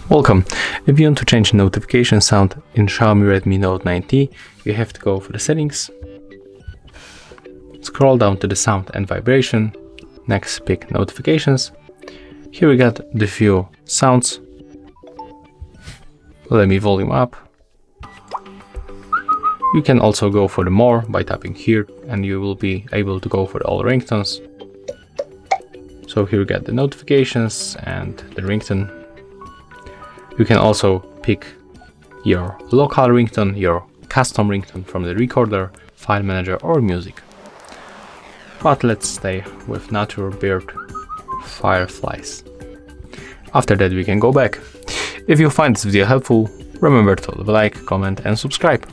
Welcome! If you want to change notification sound in Xiaomi Redmi Note 9T, you have to go for the settings, scroll down to the sound and vibration, next pick notifications. Here we got the few sounds. Let me volume up. You can also go for the more by tapping here, and you will be able to go for all ringtones. So here we got the notifications and the ringtone. You can also pick your local ringtone, your custom ringtone from the recorder, file manager or music. But let's stay with nature, bird, fireflies. After that we can go back. If you find this video helpful, remember to leave a like, comment and subscribe.